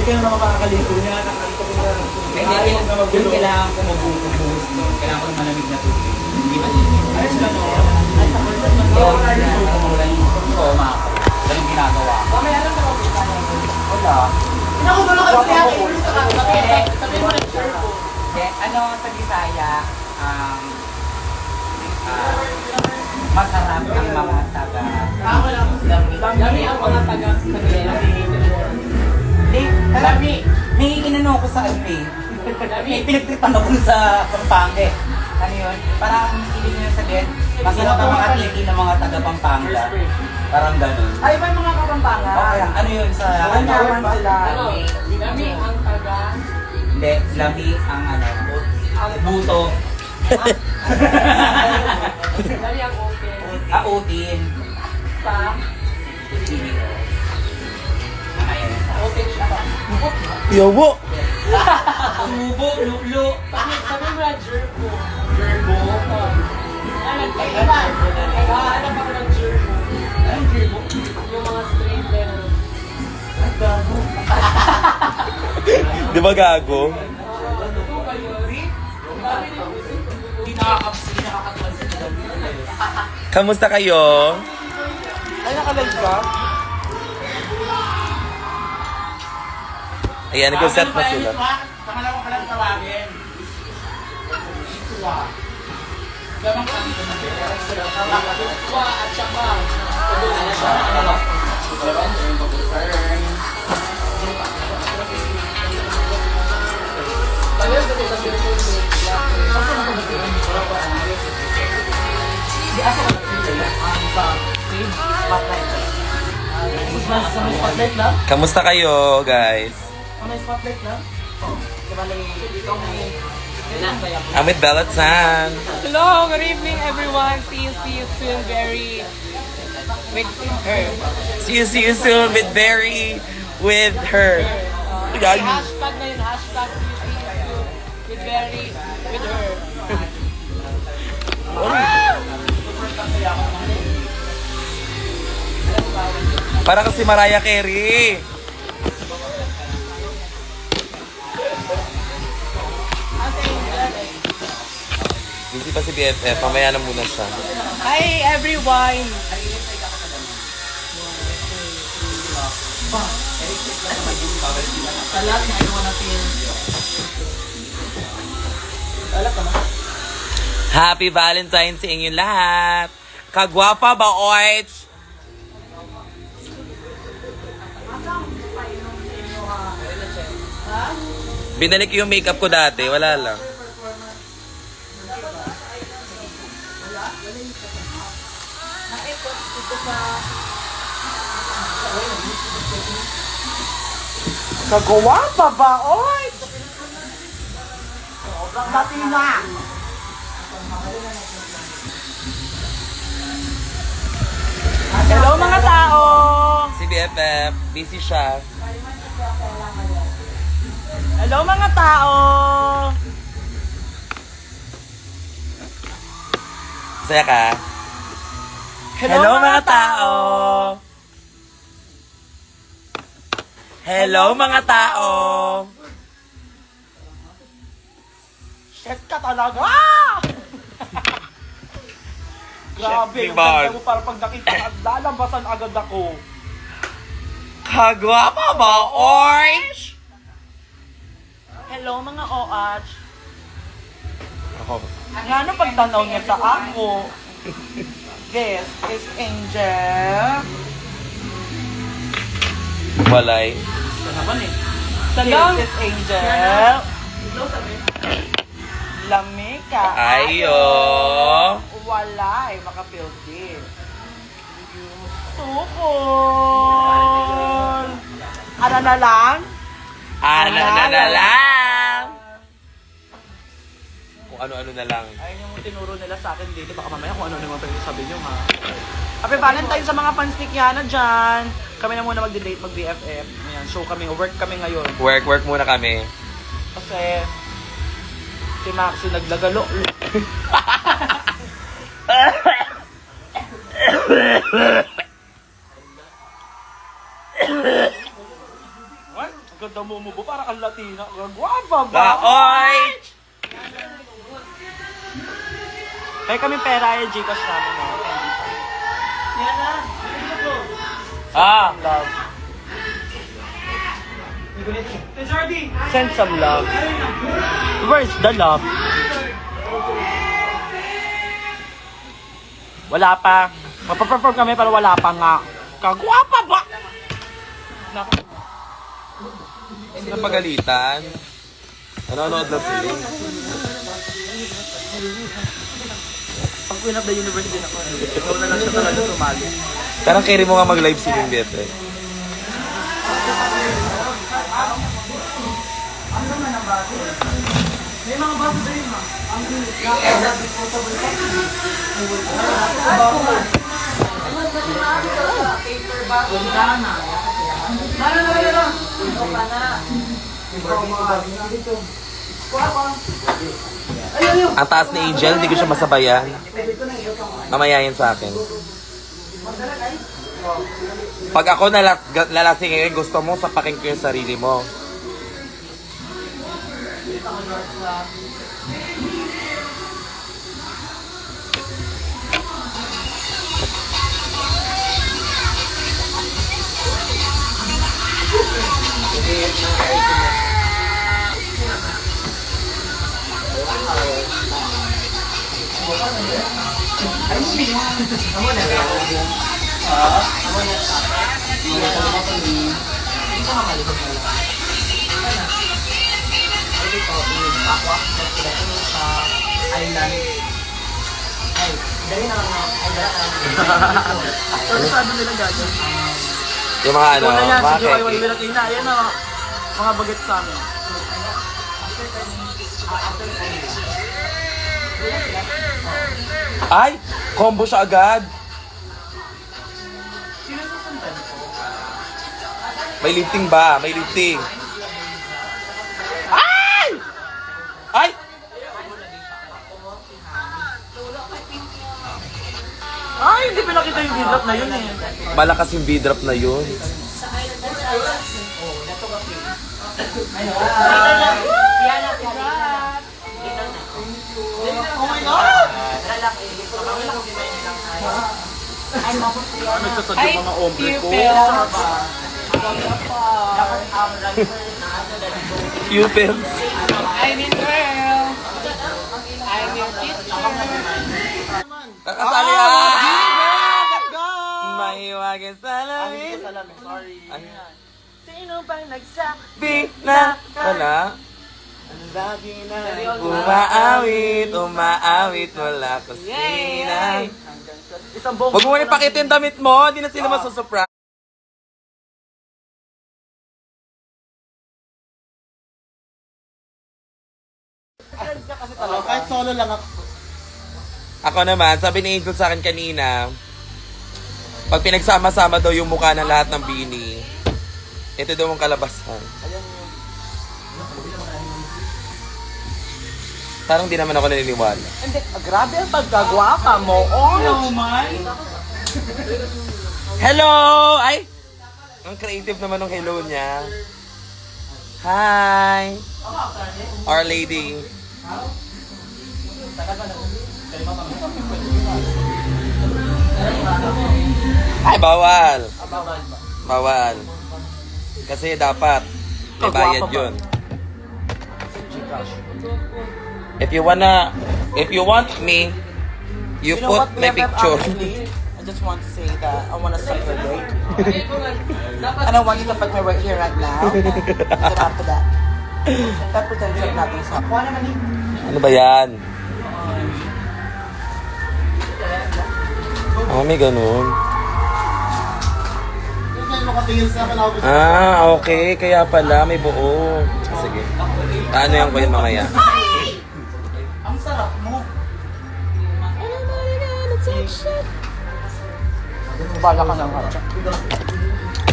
kayo na makakaligo niya. Hindi, kailangan ko magbubuhos doon. Kailangan ko ng malamig na tubig. Hindi malamig. Ayos ka no? Ay, sa kulot man. Oo, mako. Yan yung ginagawa ko. Mamaya lang ako. Wala. Inakutulo ka sa ulo sa kanya. Sabi mo na sure po. Ano sa Bisaya, masarap ang mga taga. Ako lang. Dami ang mga taga sa Dami. May inano ko sa ano eh. May pinagtripan ako sa Pampanga eh. Ano yun? Parang ibig nyo sabihin, masarap ang mga tiki ng mga taga Pampanga. Parang ganun. Ay, may mga Kapampangan. Okay, ano yun sa... Naman sila. Dami ang taga. Hindi, lami ang ano, buto. Dami ang okay. Utin. Sa okay siya. Yobo! Subo, lulo. Sabi mo na gerbo. Gerbo. Naghahanap ako ng gerbo. Anong gerbo? Yung mga straight letters. Di ba gago? Hindi nakakatuwa sa nila. Kamusta kayo? Ay, nakalive ka? Ayan, nag-set na sila. Pangalawa ka lang tawagin. Ituwa. Gamang kami ko na. Wa at saka. Sa may spotlight lang? Kamusta kayo, guys? Sa may spotlight lang? I'm with Bella Tan. Hello, good evening everyone. See you soon very with her. See you soon with Barry, with her. Yan. Hashtag na yun, hashtag see you soon with very with her. Para kasi Mariah Carey. Busy pa si BFF. Mamaya na muna siya. Hi everyone. Sa lahat na ano natin. Alak ka na? Happy Valentine's sa inyo lahat. Kagwapa ba, Oich? Binalik yung makeup ko dati. Wala lang. Kagawa pa ba, oy? Sobrang latina. Hello mga tao! Si BFF, busy siya. Hello mga tao! Saya ka? Hello mga tao! Hello mga tao! Shit ka talaga! Grabe, Shit, ang Bart. ganda mo para pag nakita ka, lalabasan agad ako. Kagwapa ba, Orange? Hello mga OH. Ako. Nga pagtanaw niya sa ako. This is Angel. Walay. This is Angel. Lamika. Ayo. Walay, makapildi. Sukol. Ano na lang? Ana na lang. Kung ano-ano na lang. Ayun yung tinuro nila sa akin dito. Baka mamaya kung ano naman pwede sabi nyo ha. Happy Valentine sa mga fans ni Kiana dyan. Kami na muna mag-date, mag-BFF. Ayan, show kami, work kami ngayon. Work muna kami. Kasi si Maxi naglagalo. What? Ganda mo mo, para kang Latina. Guwapa ba? Baoy! Kaya kami pera yung Gcash namin. Yan na. Ah! Love. Send some love. Where's the love? Wala pa. Mapaperform kami pero wala pa nga. Kagwapa ba? Sino pagalitan? Nanonood na sila. Pag Queen of the Universe din ako. Ikaw na lang siya talaga sumali. Parang carry mo nga mag-live singing, Bete. May mga bago ba yun, ma? Ang taas ni Angel, hindi ko siya masabayan. Mamaya yan sa akin. Pag ako nalasing ngayon, gusto mo, sapakin ko yung sarili mo. Ano sabi nila gagawin? Yung mga ano, Ikaw na yan, mga si Joy keki. Wilakina. Ayan na, mga bagets sa amin. Ay! Combo siya agad! May lifting ba? May lifting. Ay! Ay! Ay, hindi pinakita yung bidlap na yun eh. Malakas yung B-drop na yun. Oh my God! Nagsasadyo Hi, mga ombre ko. pupils. Pupils. I'm in girl. I'm your teacher. Kakasali Ah, ah! let's go! Mahiwagin sa lamin. Sorry. Ay. Sino bang nagsabi Bina! Wala. lagi na Umaawit, umaawit, wala kusina. isang buong Huwag mo na ipakita yung damit mo, hindi na sila masusurprise. kahit solo lang ako. Ako naman, sabi ni Angel sa akin kanina, pag pinagsama-sama daw yung mukha ng lahat ng bini, ito daw ang kalabasan. Parang di naman ako naniniwala. Hindi, grabe ang pagkagwapa mo. Oh, no, Hello! Ay! Ang creative naman ng hello niya. Hi! Our Lady. Ay, bawal. Bawal. Kasi dapat may bayad yun. If you want me, you know what, put my BFF, picture. actually, I just want to say that I want to suck your dick. And I want you to put me right here, right now. Then after that, that pretends like nothing sa. Ano ba yan? Ah, may ganun. Ah, okay. Kaya pala, may buo. Sige. Ano yan ko yun mamaya? Ang sarap mo. Bala ka ng hatcha.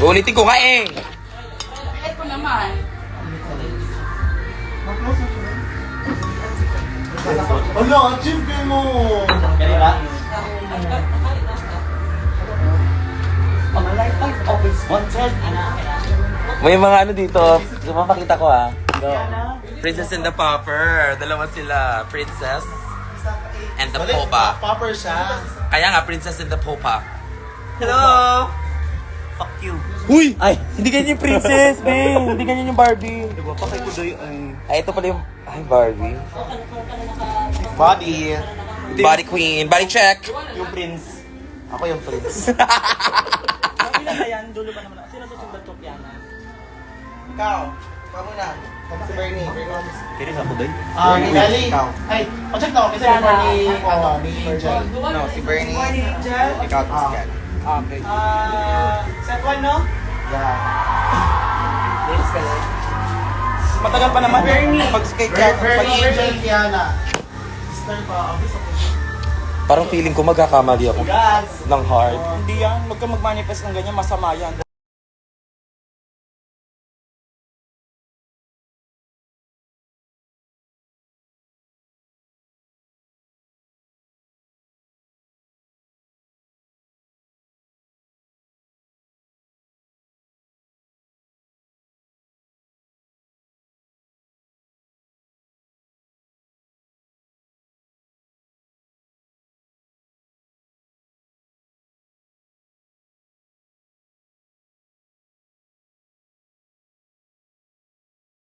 Ulitin ko nga eh. Ito naman. Wala, achieve kayo mo! Kanina? My life is always wanted. May mga ano dito. Mapakita ko ha. Princess and the Pauper. Dalawa sila. Princess and the Popa. Popper siya. Kaya nga, Princess and the Popa. Hello! Fuck you. Huy! Ay, hindi ganyan yung princess, babe. Hindi ganyan yung Barbie. Diba? Pakay ko doy ay... Ay, ito pala yung... Ay, Barbie. Body. Body queen. Body check. Yung prince. Ako yung prince. Ilan na yan? Dulo pa naman. Sino susunod to piano? Ikaw. Ikaw muna. Si Bernie. Kiris ako doy. Kelly. Ay, pacheck na ako kasi before ni Angel. No, si Bernie. Angel? Ikaw to si Kat. Okay. Set 1, no? Yeah. Matagal pa naman. Pag-skate ka. Bernie, Angel, Kiana. Sister pa. Obvious ako. Parang feeling ko magkakamali ako Guys. ng heart. Hindi yan. Huwag ka mag-manifest ng ganyan. Masama yan.